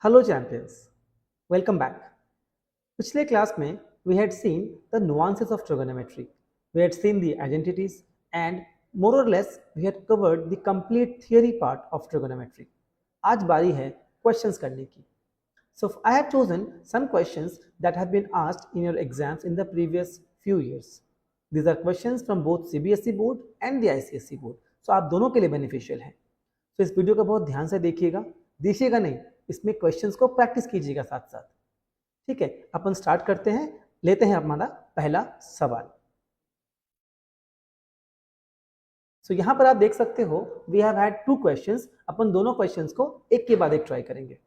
Hello champions, welcome back. पिछले class में we had seen the nuances of trigonometry. We had seen the identities and more or less we had covered the complete theory part of trigonometry. आज बारी है questions करने की. So I have chosen some questions that have been asked in your exams in the previous few years. These are questions from both CBSE board and the ICSE board. So आप दोनों के लिए beneficial है. तो इस video को बहुत ध्यान से देखिएगा नहीं, इसमें क्वेश्चंस को प्रैक्टिस कीजिएगा साथ साथ. ठीक है, अपन स्टार्ट करते हैं. लेते हैं हमारा पहला सवाल. सो यहां पर आप देख सकते हो वी हैव हैड 2 क्वेश्चंस. अपन दोनों क्वेश्चंस को एक के बाद एक ट्राई करेंगे.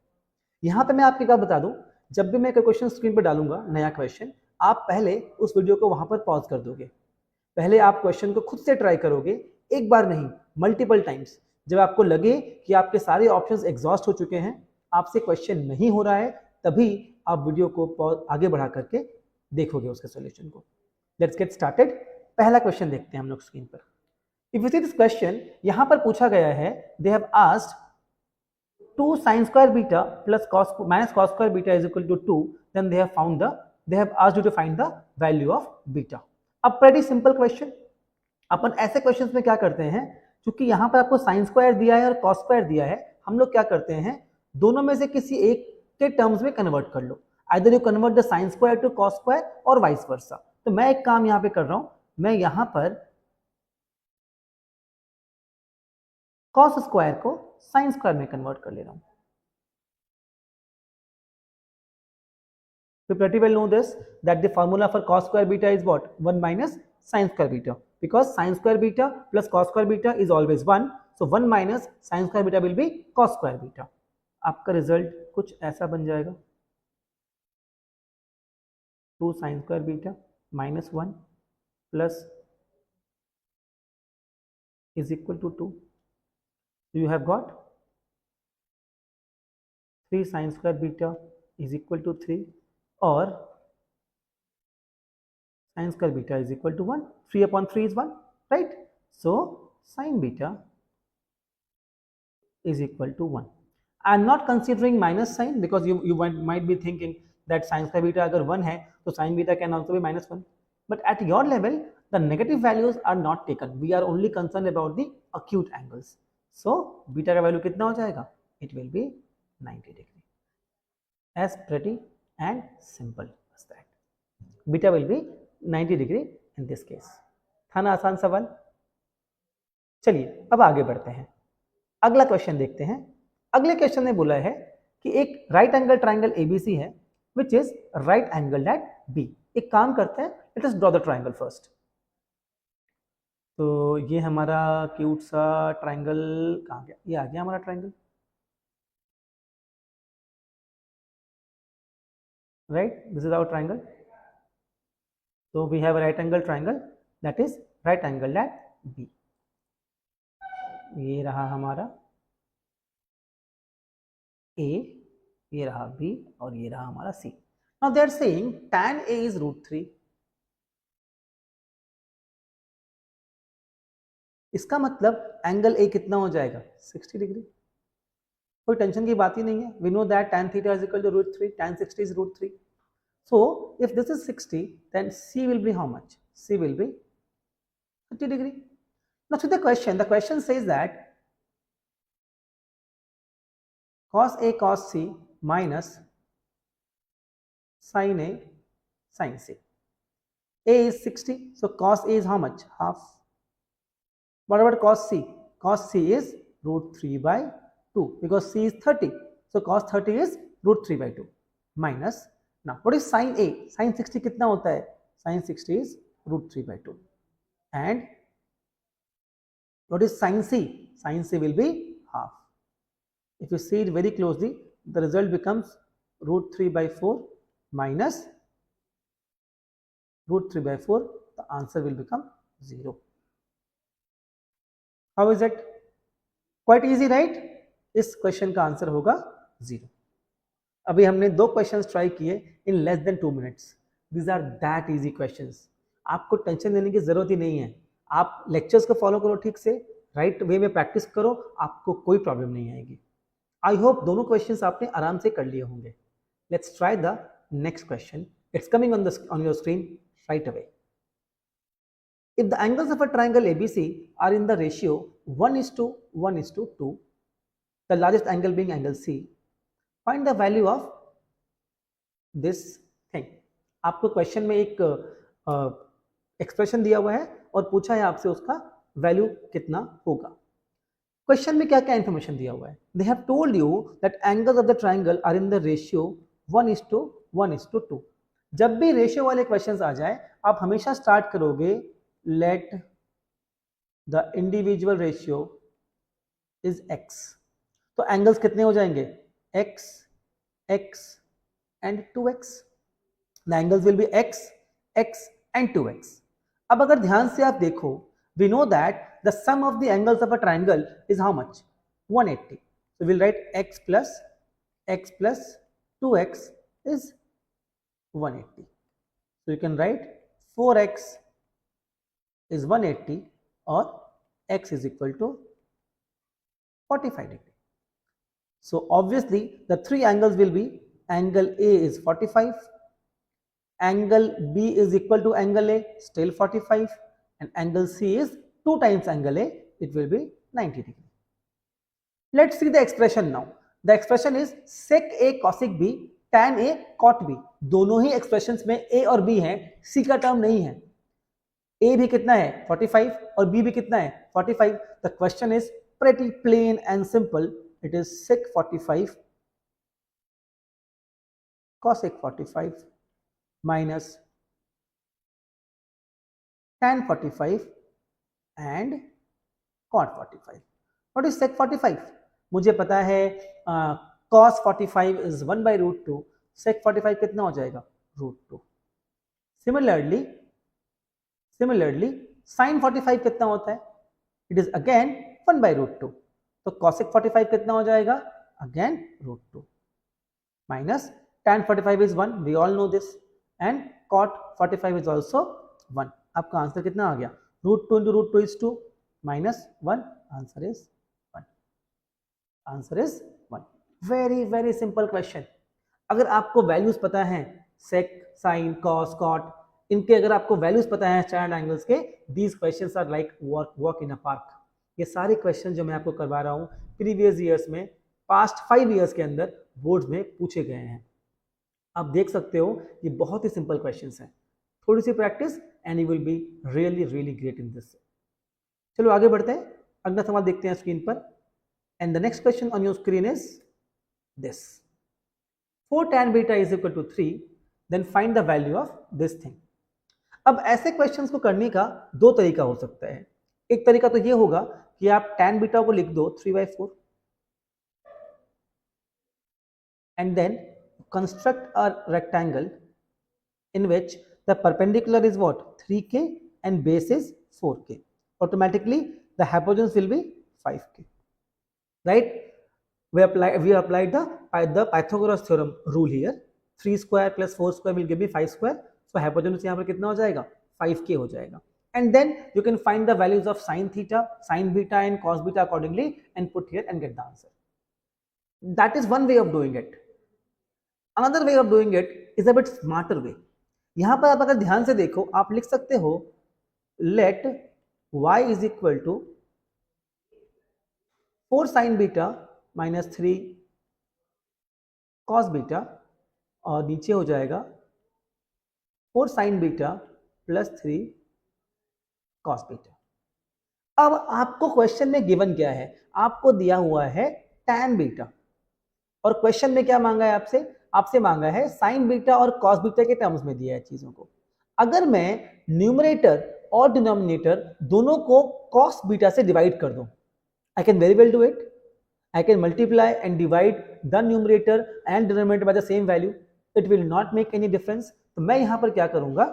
यहां पे मैं आपको एक बात बता दूं, जब भी मैं कोई क्वेश्चन स्क्रीन पर डालूंगा नया क्वेश्चन, आप पहले उस वीडियो को वहां पर पॉज कर दोगे. पहले आप क्वेश्चन को खुद से ट्राई करोगे, एक बार नहीं मल्टीपल टाइम्स. जब आपको लगे कि आपके सारे ऑप्शंस एग्जॉस्ट हो चुके हैं, आपसे क्वेश्चन नहीं हो रहा है, तभी आप वीडियो को आगे बढ़ा करके देखोगे उसके सॉल्यूशन को. Let's get started. पहला क्वेश्चन देखते हैं हम लोग स्क्रीन पर. If you see this question, यहां पर पूछा गया है, they have asked 2 sin square beta plus cos minus cos square beta is equal to 2, then they have asked you to find the value of beta. अब pretty simple question. अपन ऐसे questions में क्या करते हैं, क्योंकि यहाँ पर आपको साइन स्क्वायर दिया है और कॉस स्क्वायर दिया है, हम लोग क्या करते हैं, दोनों में से किसी एक के टर्म्स में कन्वर्ट कर लो. Either you convert the sine square to cos square और वाइस वर्सा. तो मैं एक काम यहाँ पे कर रहा हूं, मैं यहाँ पर कॉस स्क्वायर को साइन स्क्वायर में कन्वर्ट कर ले रहा हूं. We pretty well know this, that the formula for cos square beta is what? 1 minus sin square beta. Because sin square beta plus cos square beta is always 1. So 1 minus sin square beta will be cos square beta. आपका result कुछ ऐसा बन जाएगा. 2 sin square beta minus 1 plus is equal to 2. So you have got 3 sin square beta is equal to 3. और sin square beta is equal to 1. 3 upon 3 is 1, right? So sin beta is equal to 1. I am not considering minus sign because you might be thinking that sin square beta अगर 1 है तो sin beta can also be minus 1. But at your level, the negative values are not taken. We are only concerned about the acute angles. So beta का value कितना हो जाएगा? It will be 90 degree. As pretty and simple as that. Beta will be 90 degree in this case. था ना आसान सवाल? चलिए अब आगे बढ़ते हैं. अगला क्वेश्चन देखते हैं. अगले क्वेश्चन में बोला है कि एक राइट एंगल ट्राइंगल ABC है which is right angled at B. एक काम करते हैं, let us draw the triangle first. तो ये हमारा क्यूट सा ट्राइंगल कहाँ गया? ये आ गया हमारा triangle, right? This is our triangle. So we have a right angle triangle that is right angled at B. ये रहा हमारा A, ये रहा B और ये रहा हमारा C. Now they are saying tan A is √3. इसका मतलब एंगल A कितना हो जाएगा? 60 डिग्री. कोई टेंशन की बात ही नहीं है. We know that tan theta is equal to √3, tan 60 is √3. So if this is 60, then C will be how much? C will be 30 degree. Now to the question says that cos A cos C minus sin A sin C. A is 60, so cos A is how much? Half. What about cos C? Cos C is √3 by 2 because C is 30. So cos 30 is √3 by 2 minus. Now what is sin A? Sin 60 कितना होता है? Sin 60 is √3 by 2. And what is sin C? Sin C will be half. If you see it very closely, the result becomes √3 by 4 minus √3 by 4. The answer will become 0. How is it? Quite easy, right? इस question का answer होगा 0. अभी हमने 2 questions try किए in less than 2 minutes. These are that easy questions. आपको tension लेने की जरूरत ही नहीं है. आप लेक्चर्स को फॉलो करो ठीक से, राइट वे में प्रैक्टिस करो, आपको कोई प्रॉब्लम नहीं आएगी. आई होप दोनों क्वेश्चंस आपने आराम से कर लिए होंगे. Let's try the next question. It's coming on your screen right away. If the angles of a triangle ABC are in the ratio 1:1:2, the largest angle being angle C, find the value of this thing. आपको question में एक expression दिया हुआ है और पूछा है आपसे उसका वैल्यू कितना होगा. क्वेश्चन में क्या क्या इंफॉर्मेशन दिया हुआ है. They have told you that angles of the triangle are in the ratio 1:1:2. जब भी रेशियो वाले क्वेश्चंस आ जाए आप हमेशा स्टार्ट करोगे let the individual ratio is x. तो एंगल्स कितने हो जाएंगे x, x and 2x. The angles will be x, x and 2x. अब अगर ध्यान से आप देखो, we know that the sum of the angles of a triangle is how much? 180. So we'll write x plus 2x is 180. So you can write 4x is 180 or x is equal to 45 degree. So obviously the three angles will be angle A is 45, angle B is equal to angle A, still 45, and angle C is 2 times angle A, it will be 90 degree. Let's see the expression now. The expression is sec A cosec B tan A cot B. दोनों ही expressions में A और B हैं, C का term नहीं है. A भी कितना है 45 और B भी कितना है 45. The question is pretty plain and simple. It is sec 45 cosec 45 minus tan 45 and cot 45. What is sec 45? मुझे पता है cos 45 is 1/√2. sec 45 कितना हो जाएगा √2. Similarly sin 45 कितना होता है? It is again 1/√2. तो cosec 45 कितना हो जाएगा? Again √2 minus tan 45 is 1. We all know this. And cot 45 is also 1. आपका आंसर कितना आ गया? √2 into √2 is 2 minus 1. Answer is 1. Answer is 1. Very very simple question. अगर आपको वैल्यूज पता है sec, sin, cos, cot, इनके अगर आपको वैल्यूज पता है चार्ट एंगल्स के, these questions are like walk in a park. ये सारे क्वेश्चन जो मैं आपको करवा रहा हूँ प्रीवियस ईयर्स में, पास्ट 5 ईयर्स के अंदर बोर्ड्स में पूछे गए हैं. आप देख सकते हो ये बहुत ही सिंपल क्वेश्चंस हैं. थोड़ी सी practice and you will be really great in this. चलो आगे बढ़ते हैं, अगला सवाल देखते हैं स्क्रीन पर. And the next question on your screen is this. 4 tan beta is equal to 3, then find the value of this thing. अब ऐसे क्वेश्चंस को करने का दो तरीका हो सकता है. एक तरीका तो ये होगा कि आप tan बीटा को लिख दो 3/4 and then construct a rectangle in which the perpendicular is what 3k and base is 4k. Automatically the hypotenuse will be 5k, right? We applied the Pythagoras theorem rule here. 3 square plus 4 square will give me 5 square. So hypotenuse यहाँ पर कितना हो जाएगा 5k हो जाएगा. And then you can find the values of sin theta, sin beta and cos beta accordingly and put here and get the answer. That is one way of doing it. Another way of doing it is a bit smarter way. यहाँ पर आप अगर ध्यान से देखो आप लिख सकते हो let y is equal to 4 sin beta minus 3 cos beta और नीचे हो जाएगा 4 sin beta plus 3 cos beta. अब आपको क्वेश्चन में गिवन क्या है? आपको दिया हुआ है tan बीटा और क्वेश्चन में क्या मांगा है आपसे? आपसे मांगा है sin बीटा और cos बीटा के टर्म्स में दिया है चीजों को. अगर मैं न्यूमरेटर और डिनोमिनेटर दोनों को cos बीटा से डिवाइड कर दूं, I can very well do it. I can multiply and divide the numerator and denominator by the same value. It will not make any difference. तो मैं यहां पर क्या करूंगा,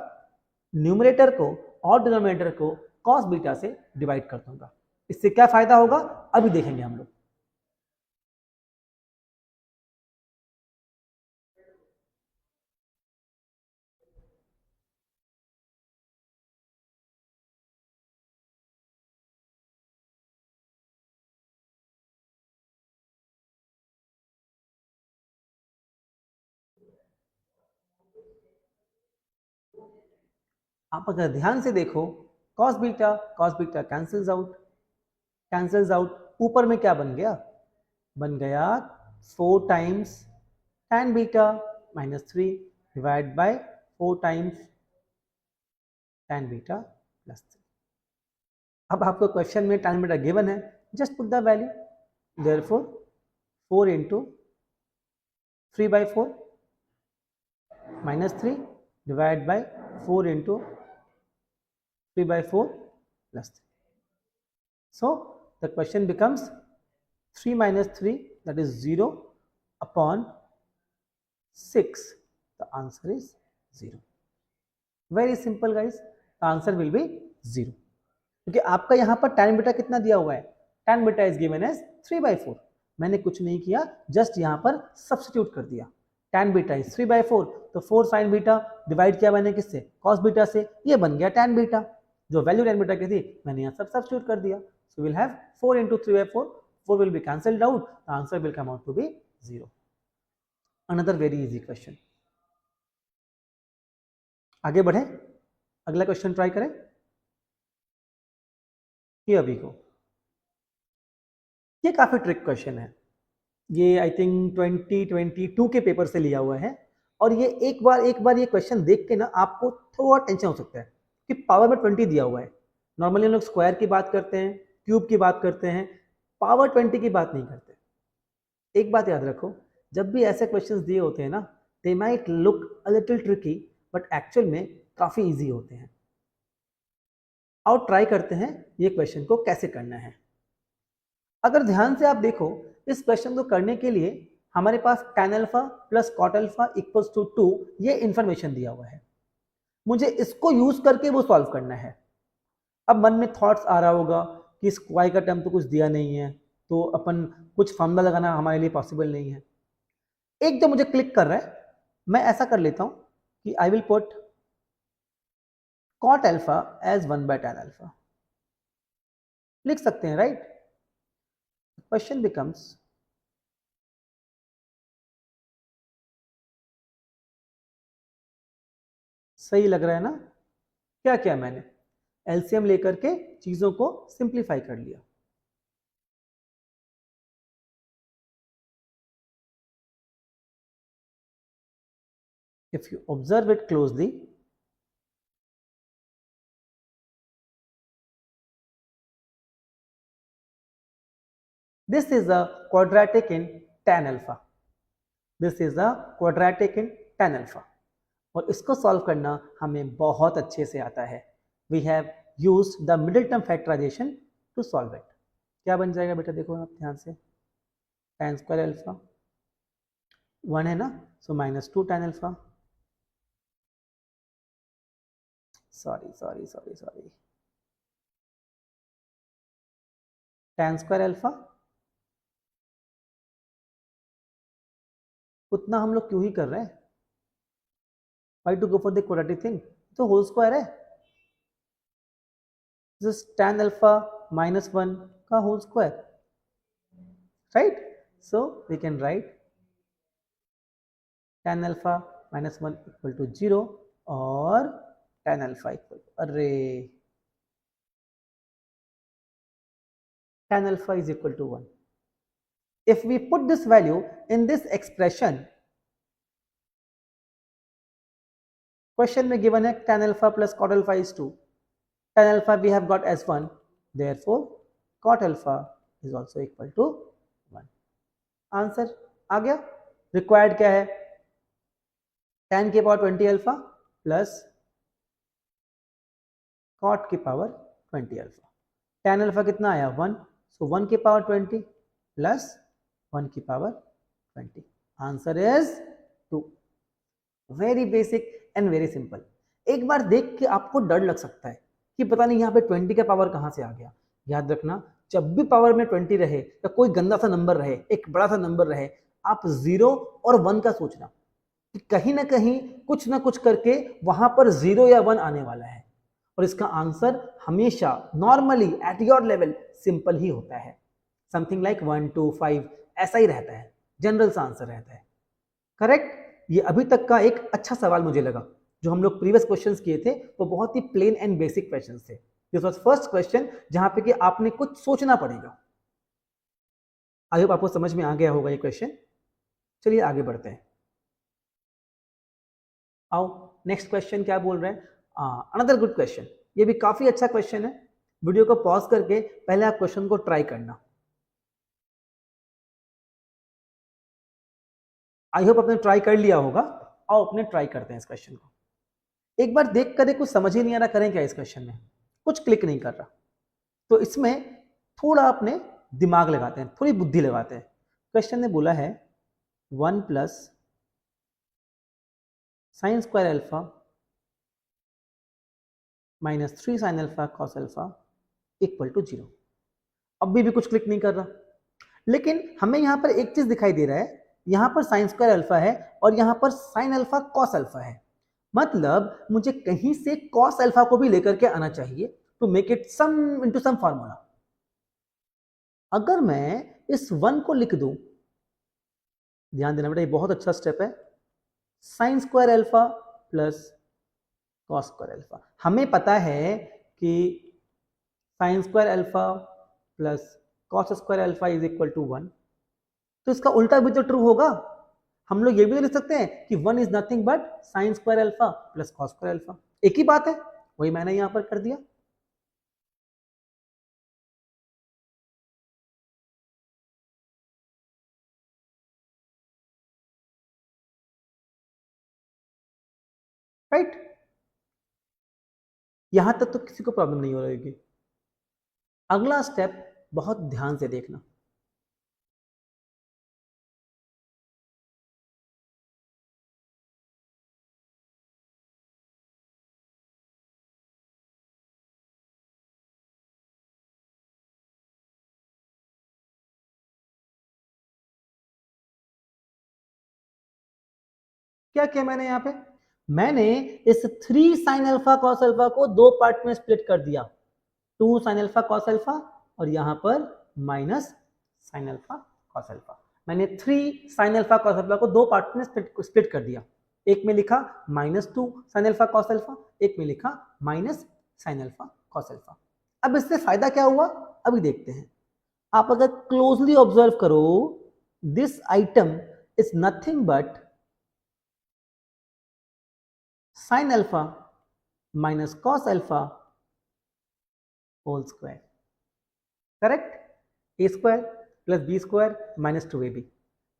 न्यूमरेटर को और डिनोमिनेटर को cos बीटा से डिवाइड कर दूंगा. इससे क्या फायदा होगा अभी देखेंगे हम लोग. आप अगर ध्यान से देखो cos बीटा कैंसल्स आउट, ऊपर में क्या बन गया, बन गया 4 times tan beta minus 3 divide by 4 times tan beta plus 3। अब आपको क्वेश्चन में tan बीटा गिवन है, just put the value, therefore 4 into 3 by 4 minus 3 divide by 4 into 3 by 4 plus 3. So the question becomes 3 minus 3, that is 0 upon 6. The answer is 0. Very simple guys. The answer will be 0. क्योंकि आपका यहाँ पर tan beta कितना दिया हुआ है, tan beta is given as 3 by 4. मैंने कुछ नहीं किया, जस्ट यहाँ पर सब्स्टिट्यूट कर दिया। tan बीटा is 3 by 4, तो 4 sin बीटा डिवाइड किया मैंने किससे, cos बीटा से, ये बन गया tan बीटा। जो वैल्यू tan बीटा की थी मैंने यहाँ सब सब्स्टिट्यूट कर दिया। So will have 4 into 3 by 4, 4 will be cancelled out, the answer will come out to be 0. Another very easy question. आगे बढ़े, अगला क्वेश्चन ट्राई करें। ये अभी को, ये काफी ट्रिक क्वेश्चन है, ये आई थिंक 2022 के पेपर से लिया हुआ है, और ये एक बार ये क्वेश्चन देख के ना आपको थोड़ा टेंशन हो सकता है कि पावर में 20 दिया हुआ है। नॉर्मली हम लोग स्क्वायर की बात करते हैं, क्यूब की बात करते हैं, पावर 20 की बात नहीं करते। एक बात याद रखो, जब भी ऐसे क्वेश्चंस दिए होते हैं ना, they might look a little tricky but actual में काफी इजी होते हैं। और ट्राई करते हैं ये क्वेश्चन को कैसे करना है। अगर ध्यान से आप देखो, इस क्वेश्चन को करने के लिए हमारे पास tan alpha plus cot alpha equals to 2 ये इंफॉर्मेशन दिया हुआ है, मुझे इसको यूज करके वो सॉल्व करना है। अब मन में थॉट्स आ रहा होगा कि इस y का टर्म तो कुछ दिया नहीं है, तो अपन कुछ फॉर्मूला लगाना हमारे लिए पॉसिबल नहीं है। एक जो मुझे क्लिक कर रहा है, मैं ऐसा कर लेता हूं कि I will put cot alpha as 1 by tan alpha, लिख सकते हैं राइट। क्वेश्चन बिकम्स सही लग रहा है ना, क्या किया मैंने, एलसीएम लेकर के चीजों को सिंप्लीफाई कर लिया। If you observe it closely, this is a quadratic in tan alpha. This is a quadratic in tan alpha. और इसको सॉल्व करना हमें बहुत अच्छे से आता है। We have used the middle term factorization to solve it. क्या बन जाएगा बेटा, देखो आप ध्यान से, tan square alpha 1 है ना, so minus 2 tan alpha, sorry tan square alpha, उतना हम लोग क्यों ही कर रहे हैं, why to go for the quadratic thing, तो होल स्क्वायर है, this tan alpha minus 1 का whole square, right? So we can write tan alpha minus 1 equal to 0 और tan alpha equal to, अरे tan alpha is equal to 1. If we put this value in this expression, question में given है tan alpha plus cot alpha is 2, tan alpha we have got as 1, therefore cot alpha is also equal to 1. Answer आ गया। Required क्या है, tan की power 20 alpha plus cot की power 20 alpha, tan alpha कितना आया 1, सो 1 की power 20 plus 1 की power 20, answer is 2। Very basic and very simple. एक बार देख के आपको डर लग सकता है कि पता नहीं यहाँ पे 20 का पावर कहाँ से आ गया। याद रखना, जब भी पावर में 20 रहे या कोई गंदा सा नंबर रहे, एक बड़ा सा नंबर रहे, आप 0 और 1 का सोचना कि कहीं ना कहीं कुछ ना कुछ करके वहां पर 0 या 1 आने वाला है, और इसका आंसर हमेशा normally at your level simple ही होता है, समथिंग लाइक 1 2 5 ऐसा ही रहता है, जनरल सा आंसर रहता है। करेक्ट। ये अभी तक का एक अच्छा सवाल मुझे लगा जो हम लोग प्रीवियस क्वेश्चंस किए थे वो बहुत ही प्लेन एंड बेसिक क्वेश्चंस थे। दिस वाज फर्स्ट क्वेश्चन जहां पे कि आपने कुछ सोचना पड़ेगा। आई होप आपको समझ में आ गया होगा ये क्वेश्चन। चलिए आगे बढ़ते हैं। आओ नेक्स्ट क्वेश्चन क्या बोल रहे हैं। अनदर गुड क्वेश्चन, ये भी काफी अच्छा क्वेश्चन है। वीडियो को पॉज करके पहले आप क्वेश्चन को ट्राई करना। आई होप आपने ट्राई कर लिया होगा। आओ अपने ट्राई करते हैं इस क्वेश्चन को। एक बार देख कर कुछ समझ ही नहीं आ रहा, करें क्या इस क्वेश्चन में, कुछ क्लिक नहीं कर रहा, तो इसमें थोड़ा अपने दिमाग लगाते हैं, थोड़ी बुद्धि लगाते हैं। क्वेश्चन ने बोला है 1 plus sine square alpha minus 3 sine alpha cos alpha equal to 0। अभी भी कुछ क्लिक नहीं कर रहा, लेकिन हमें यहां पर एक चीज दिखाई दे रहा है, यहां पर साइन स्क्वायर अल्फा है और यहां पर साइन अल्फा कॉस अल्फा है। मतलब मुझे कहीं से कॉस अल्फा को भी लेकर के आना चाहिए to make it sum into sum formula. अगर मैं इस 1 को लिख दूं, ध्यान देना बेटा ये बहुत अच्छा स्टेप है, sine square alpha plus cos square alpha. हमें पता है कि sine square alpha plus cos square alpha is equal to 1, तो इसका उल्टा भी तो ट्रू होगा। हम लोग ये भी लिख सकते हैं कि 1 is nothing but sign square alpha plus cos square alpha, एक ही बात है, वही मैंने यहां पर कर दिया। राइट, यहां तक तो किसी को प्रॉब्लम नहीं हो रहेगी। अगला स्टेप बहुत ध्यान से देखना। क्या किया मैंने यहां पे, मैंने इस 3 साइन अल्फा कॉस अल्फा को दो पार्ट में स्प्लिट कर दिया, 2 साइन अल्फा कॉस अल्फा और यहां पर minus sign alpha cos alpha. मैंने 3 साइन अल्फा कॉस अल्फा को दो पार्ट में स्प्लिट कर दिया, एक में लिखा -2 साइन अल्फा कॉस अल्फा, एक में लिखा minus sign alpha cos alpha. अब इससे फायदा क्या हुआ अभी देखते हैं। आप अगर क्लोजली ऑब्जर्व करो, this item is nothing but sine alpha minus cos alpha whole square. Correct, A square plus B square minus 2ab,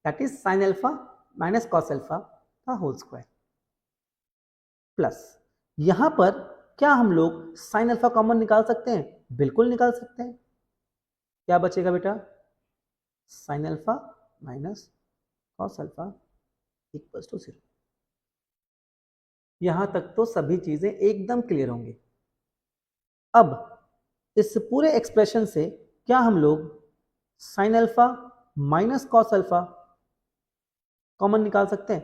that is sine alpha minus cos alpha का होल स्क्वायर। प्लस यहां पर क्या हम लोग sine alpha common निकाल सकते हैं? बिल्कुल निकाल सकते हैं। क्या बचेगा बेटा? Sine alpha minus cos alpha equals to 0। यहां तक तो सभी चीजें एकदम क्लियर होंगी। अब इस पूरे एक्सप्रेशन से क्या हम लोग sign alpha minus cos alpha common निकाल सकते हैं?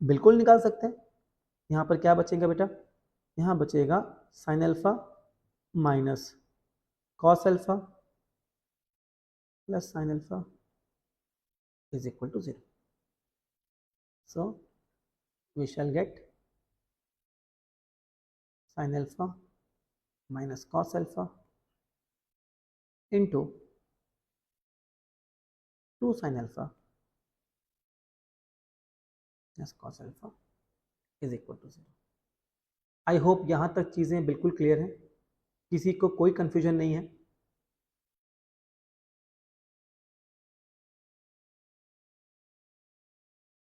बिल्कुल निकाल सकते हैं। यहां पर क्या बचेगा बेटा? यहां बचेगा sine alpha minus cos alpha plus sine alpha is equal to 0। So we shall get sine alpha minus cos alpha into 2 sin alpha plus cos alpha is equal to 0। I hope यहां तक चीजें बिल्कुल clear हैं, किसी को कोई confusion नहीं है।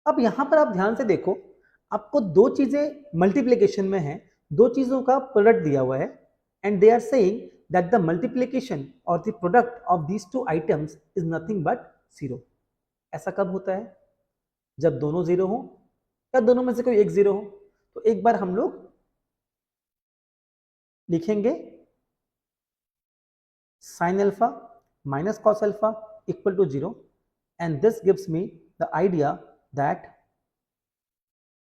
अब यहां पर आप ध्यान से देखो, आपको दो चीजें मल्टीप्लिकेशन में है, दो चीजों का प्रोडक्ट दिया हुआ है and they are saying that the multiplication or the product of these two items is nothing but 0। ऐसा कब होता है? जब दोनों 0 हो या दोनों में से कोई एक 0 हो। तो एक बार हम लोग लिखेंगे sin alpha minus cos alpha equal to 0 and this gives me the idea that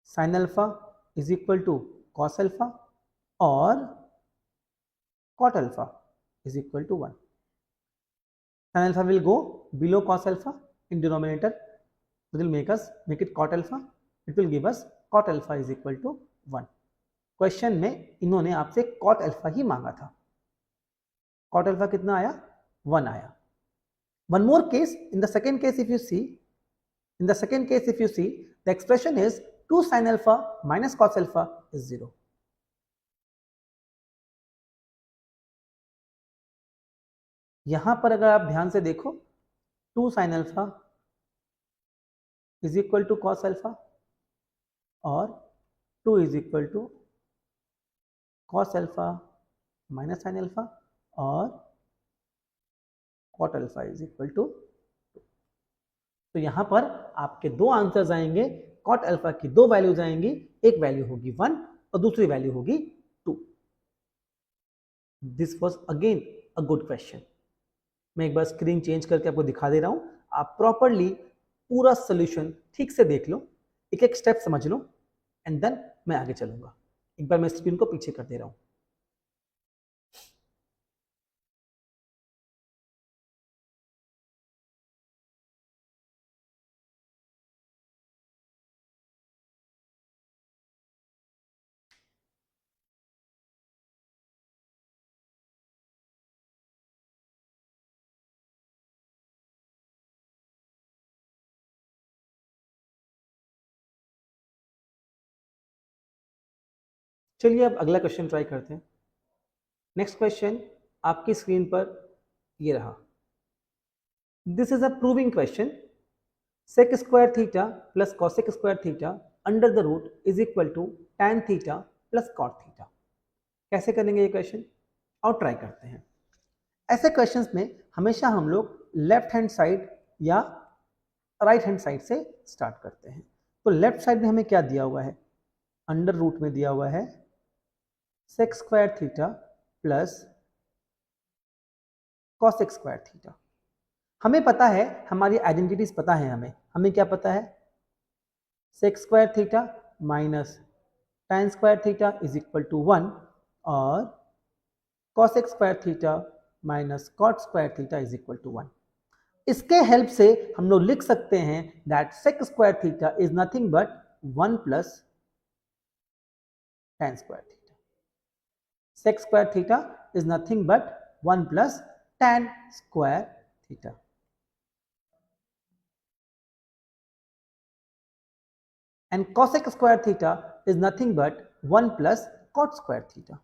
sin alpha is equal to cos alpha or cot alpha is equal to 1। Sin alpha will go below cos alpha in denominator, it will make it cot alpha, it will give us cot alpha is equal to 1। Question में इन्होंने आपसे cot alpha ही मांगा था। Cot alpha कितना आया? 1 आया। One more case, in the second case if you see, the expression is 2 sin alpha minus cos alpha is 0. यहां पर अगर आप ध्यान से देखो 2 sin alpha is equal to cos alpha और 2 is equal to cos alpha minus sin alpha और cot alpha is equal to 2. तो यहां पर आपके दो आंसर्स आएंगे, cot alpha की दो वैल्यूज आएंगी, एक वैल्यू होगी 1 और दूसरी वैल्यू होगी 2. This was again a good question. मैं एक बार स्क्रीन चेंज करके आपको दिखा दे रहा हूं, आप प्रॉपरली पूरा सोल्यूशन ठीक से देख लो, एक एक स्टेप समझ लो एंड देन मैं आगे चलूंगा। एक बार मैं स्क्रीन को पीछे कर दे रहा हूं। चलिए अब अगला क्वेश्चन ट्राई करते हैं। नेक्स्ट क्वेश्चन आपकी स्क्रीन पर ये रहा। This is a proving question. sec square theta plus cosec square theta under the root is equal to tan theta plus cot theta. कैसे करेंगे ये क्वेश्चन और ट्राई करते हैं। ऐसे क्वेश्चंस में हमेशा हम लोग लेफ्ट हैंड साइड या राइट हैंड साइड से स्टार्ट करते हैं। तो लेफ्ट साइड में हमें क्या दिया हुआ है? अंडर रूट में दिया हुआ है sec square theta plus cosec square theta. हमें पता है, हमारी आइडेंटिटीज पता है, हमें क्या पता है? sec square theta minus tan square theta is equal to 1 और cosec square theta minus cot square theta is equal to 1। इसके हेल्प से हम लोग लिख सकते हैं that sec square theta is nothing but 1 plus tan square theta. sec square theta is nothing but 1 plus tan square theta. And cosec square theta is nothing but 1 plus cot square theta.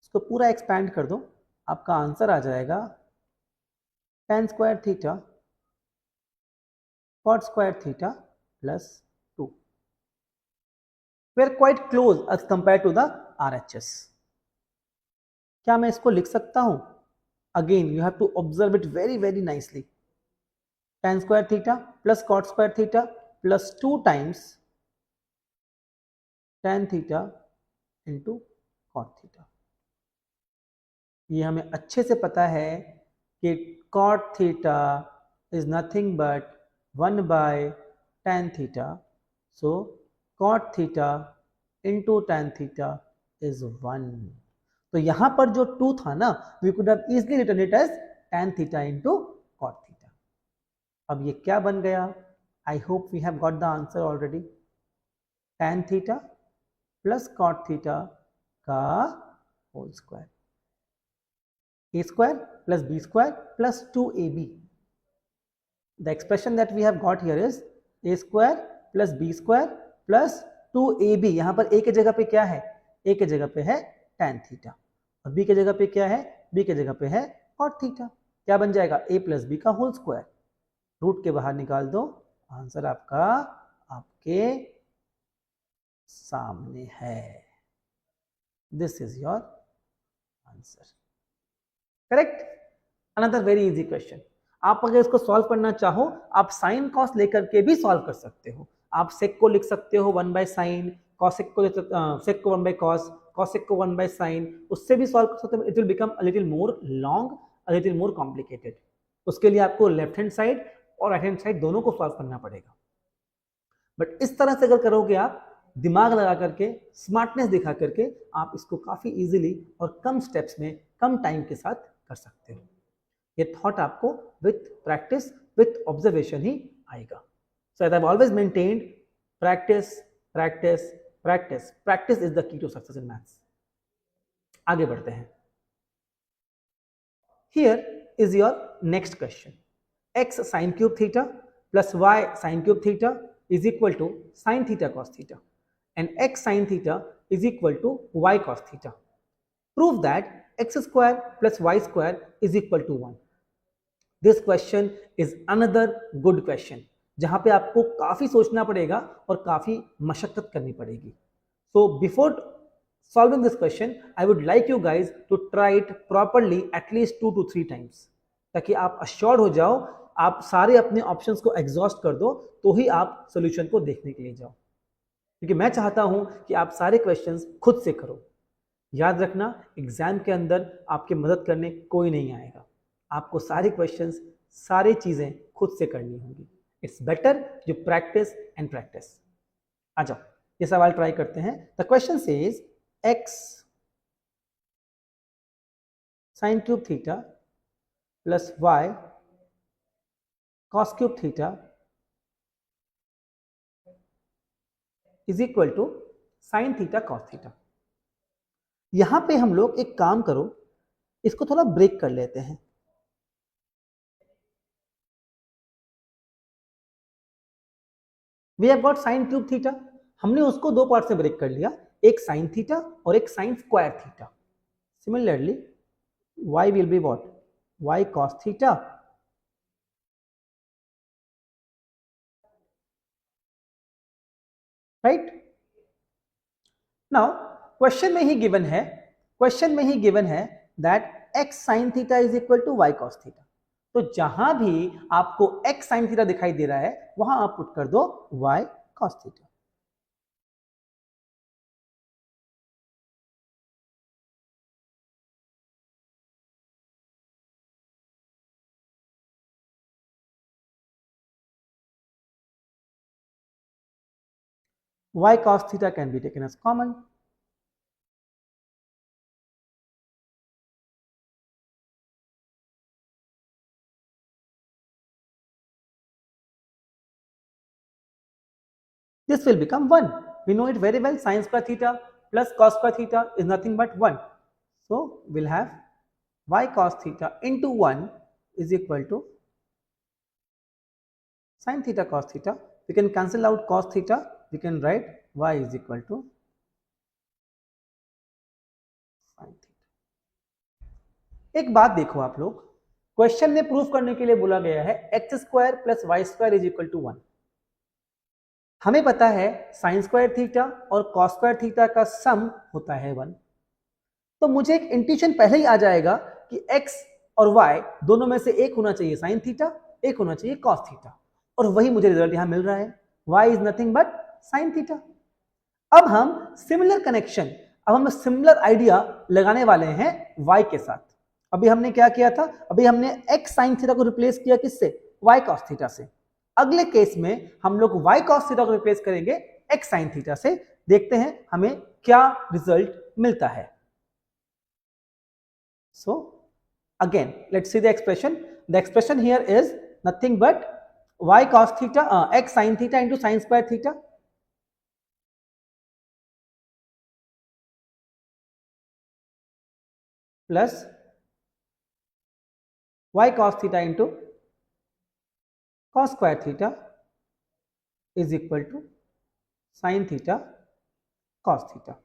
इसको पूरा expand कर दो, आपका answer आ जाएगा tan square theta cot square theta plus 2. We are quite close as compared to the RHS. क्या मैं इसको लिख सकता हूं? Again, you have to observe it very, very nicely. Tan square theta plus cot square theta plus 2 times tan theta into cot theta. ये हमें अच्छे से पता है कि cot theta is nothing but 1 by tan theta. So cot theta into tan theta is 1. तो यहां पर जो 2 था ना, we could have easily written it as tan theta into cot theta. अब ये क्या बन गया? I hope we have got the answer already. tan theta plus cot theta का whole square. A square plus B square plus 2AB. The expression that we have got here is A square plus B square plus 2AB. यहां पर A के जगह पे क्या है? A के जगह पे है tan थीटा और B के जगह पे क्या है? B के जगह पे है cot थीटा। क्या बन जाएगा? A प्लस B का होल स्क्वायर। रूट के बाहर निकाल दो, आंसर आपका आपके सामने है। This is your answer. Correct? Another very easy question. आप अगर इसको सॉल्व करना चाहो, आप साइन कॉस लेकर के भी सॉल्व कर सकते हो। आप सेक को लिख सकते हो 1 बाय साइन, कॉसेक को सेक को 1 बाय कॉस, कॉसेक को 1 बाय साइन, उससे भी सॉल्व कर सकते हो। It will become a little more long, a little more complicated. उसके लिए आपको लेफ्ट हैंड साइड और राइट हैंड साइड दोनों को सॉल्व करना पड़ेगा। बट इस तरह से अगर करोगे, आप दिमाग लगा करके, स्मार्टनेस दिखा करके, आप इसको काफी इजीली और कम स्टेप्स में कम टाइम के साथ कर सकते हो। ये थॉट आपको विथ प्रैक्टिस, विथ ऑब्जर्वेशन ही आएगा. So as I've always maintained, practice, practice, practice. Practice is the key to success in maths. आगे बढ़ते हैं. Here is your next question. X sin cube theta plus y sin cube theta is equal to sin theta cos theta, and x sin theta is equal to y cos theta. Prove that x square plus y square is equal to 1. This question is another good question, जहां पे आपको काफी सोचना पड़ेगा और काफी मशक्कत करनी पड़ेगी. So before solving this question, I would like you guys to try it properly at least 2 to 3 times, ताकि आप assured हो जाओ, आप सारे अपने ऑप्शंस को एग्जॉस्ट कर दो तो ही आप सॉल्यूशन को देखने के लिए जाओ. क्योंकि मैं चाहता हूं कि आप सारे क्वेश्चंस खुद से करो. याद रखना, एग्जाम के अंदर आपके मदद करने कोई नहीं आएगा. आपको सारे क्वेश्चंस, सारी चीजें खुद से करनी होंगी. It's better you practice and practice. आ जाओ, ये सवाल ट्राई करते हैं. The question says x sin cube theta plus y cos cube theta is equal to sin theta cos theta. यहां पे हम लोग एक काम करो, इसको थोड़ा ब्रेक कर लेते हैं. We have got sine cube theta, हमने उसको दो पार्ट से ब्रेक कर लिया, एक साइन थीटा और एक sign square theta. Similarly y will be what? y cos theta right. Now question में ही गिवन है that x sin theta is equal to y cos theta. तो जहां भी आपको x sin theta दिखाई दे रहा है वहां आप पुट कर दो y cos theta. Y cos theta can be taken as common. This will become 1. We know it very well. Sin square theta plus cos square theta is nothing but 1. So we'll have y cos theta into 1 is equal to sin theta cos theta. We can cancel out cos theta. We can write y is equal to sin theta. एक बात देखो आप लोग, question में proof करने के लिए बोला गया है X square plus Y square is equal to 1. हमें पता है साइन स्क्वायर थीटा और कॉस स्क्वायर थीटा का सम होता है 1. तो मुझे एक इंट्यूशन पहले ही आ जाएगा कि x और y दोनों में से एक होना चाहिए साइन थीटा, एक होना चाहिए कॉस थीटा, और वही मुझे रिजल्ट यहां मिल रहा है. y is nothing but sine theta. अब हम सिमिलर आइडिया लगाने वाले हैं y के साथ. अभी हमने क्या किया था, अभी हमने x साइन थीटा को रिप्लेस किया किससे, y कॉस थीटा से. अगले केस में हम लोग y cos थीटा को रिप्लेस करेंगे x sin थीटा से. देखते हैं हमें क्या रिजल्ट मिलता है. So again let's see the expression. The expression here is nothing but y cos theta x sin theta into sin square theta plus y cos theta into cos square theta is equal to sin theta cos theta.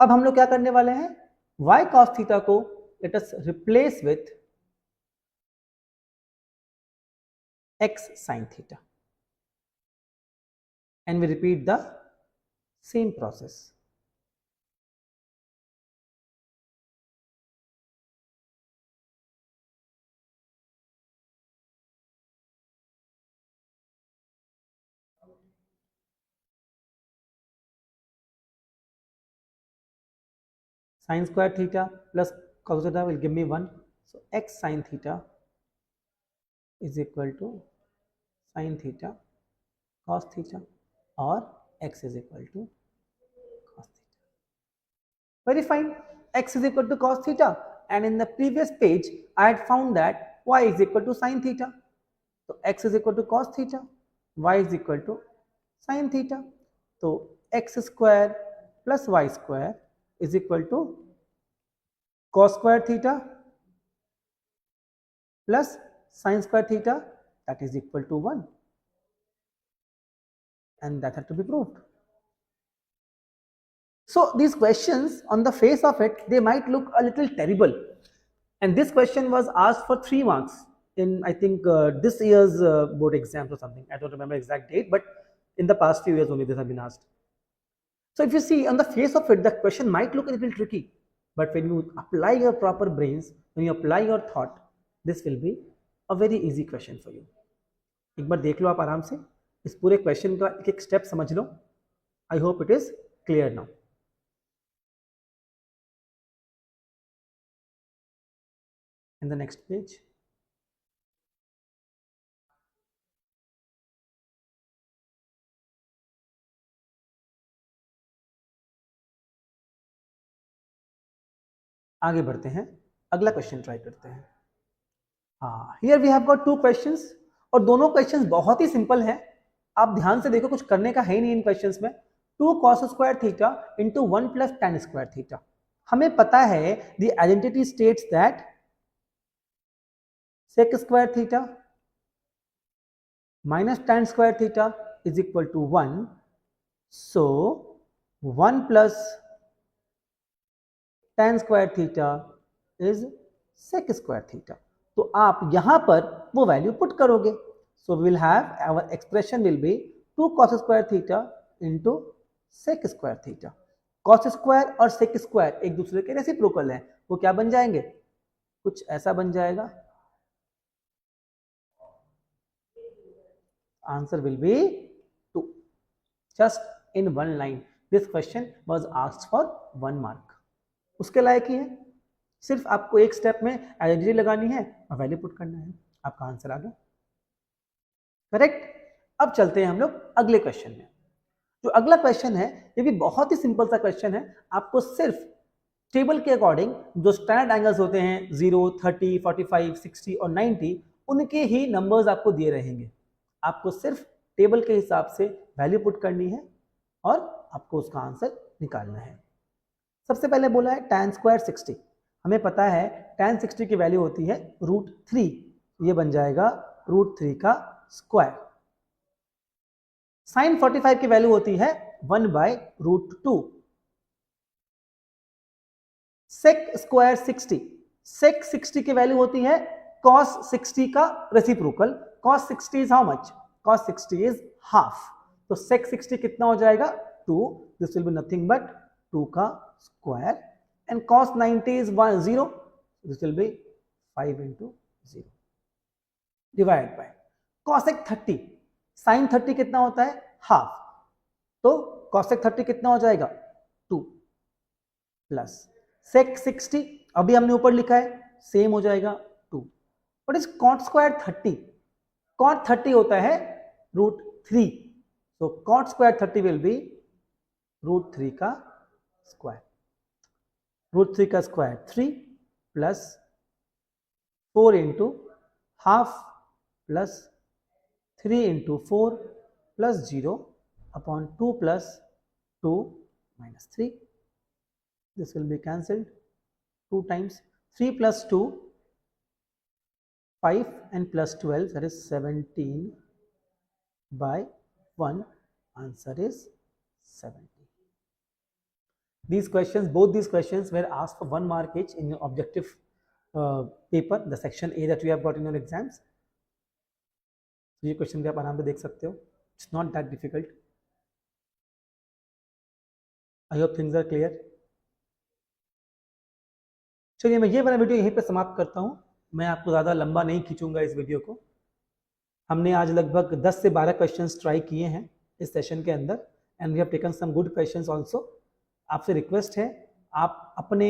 अब हम लोग क्या करने वाले हैं, y cos theta को let us replace with x sin theta and we repeat the same process. Sin square theta plus cos theta will give me 1. So x sin theta is equal to sin theta cos theta or x is equal to cos theta. Very fine. X is equal to cos theta. and in the previous page I had found that y is equal to sin theta. तो x is equal to cos theta, y is equal to sin theta. तो x square plus y square is equal to cos square theta plus sin square theta, that is equal to 1, and that had to be proved. So these questions, on the face of it, they might look a little terrible, and this question was asked for 3 marks in, I think, this year's board exams or something. I don't remember exact date, but in the past few years only this has been asked. So if you see on the face of it, the question might look a little tricky, but when you apply your proper brains, when you apply your thought, this will be a very easy question for you. एक बार देख लो आप आराम से, इस पूरे question का एक एक स्टेप समझ लो. I hope it is clear now. In the next page, आगे बढ़ते हैं, अगला क्वेश्चन ट्राई करते हैं. हाँ, here we have got 2 questions और दोनों क्वेश्चंस बहुत ही सिंपल हैं. आप ध्यान से देखो, कुछ करने का है ही नहीं इन क्वेश्चंस में. 2 cos square theta into 1 plus tan square theta. हमें पता है the identity states that sec square theta minus tan square theta is equal to 1. So 1 plus tan square theta is sec square theta. तो आप यहां पर वो value put करोगे. So we will have our expression will be 2 cos square theta into sec square theta. cos square और sec square एक दूसरे के रेसिप्रोकल हैं. वो क्या बन जाएंगे? कुछ ऐसा बन जाएगा. Answer will be 2. Just in one line. This question was asked for 1 mark. उसके लायक ही है. सिर्फ आपको एक स्टेप में आइडेंटिटी लगानी है और वैल्यू पुट करना है. आपका आंसर आ गया. करेक्ट. अब चलते हैं हम लोग अगले क्वेश्चन में. जो अगला क्वेश्चन है ये भी बहुत ही सिंपल सा क्वेश्चन है. आपको सिर्फ टेबल के अकॉर्डिंग जो स्टैंडर्ड एंगल्स होते हैं 0, 30, 45, 60 और 90, उनके ही नंबर्स आपको दिए रहेंगे. आपको सिर्फ टेबल के हिसाब से वैल्यू पुट करनी है और आपको उसका आंसर निकालना है. सबसे पहले बोला है tan स्क्वायर 60. हमें पता है tan 60 की वैल्यू होती है √3. ये बन जाएगा √3 का स्क्वायर. sin 45 की वैल्यू होती है 1/√2. sec square 60. sec 60 की वैल्यू होती है cos 60 का reciprocal. cos 60 is how much? cos 60 is half. तो sec 60 कितना हो जाएगा? 2. This will be nothing but 2 का square. And cos 90 is 0. This will be 5 into 0 divided by cosec 30. sin 30 कितना होता है? हाफ. तो cosec 30 कितना हो जाएगा? 2 प्लस sec 60 अभी हमने ऊपर लिखा है, सेम हो जाएगा 2. What is cot square 30? cot 30 होता है √3. So cot square 30 will be √3 का स्क्वायर. √3 का square 3 plus 4 into half plus 3 into 4 plus 0 upon 2 plus 2 minus 3. This will be cancelled 2 times. 3 plus 2 5 and plus 12, that is 17 by 1. Answer is 70. These questions, both these questions were asked for 1 mark each in your objective paper, the section A that you have got in your exams. तो ये question भी आप आराम से देख सकते हो. It's not that difficult. I hope things are clear. चलिए मैं ये वाला वीडियो यहीं पे समाप्त करता हूँ. मैं आपको ज़्यादा लंबा नहीं खींचूंगा इस वीडियो को. हमने आज लगभग 10 से 12 क्वेश्चंस ट्राई किए हैं इस सेशन के अंदर, and we have taken some good questions also. आपसे रिक्वेस्ट है आप अपने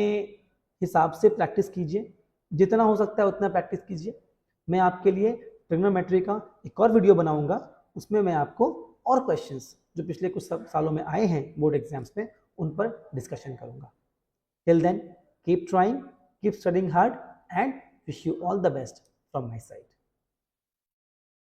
हिसाब से प्रैक्टिस कीजिए, जितना हो सकता है उतना प्रैक्टिस कीजिए. मैं आपके लिए ट्रिग्नोमेट्री का एक और वीडियो बनाऊंगा, उसमें मैं आपको और क्वेश्चंस जो पिछले कुछ सालों में आए हैं बोर्ड एग्जाम्स में उन पर डिस्कशन करूंगा. Till then keep trying, keep studying hard and wish you all the best from my side.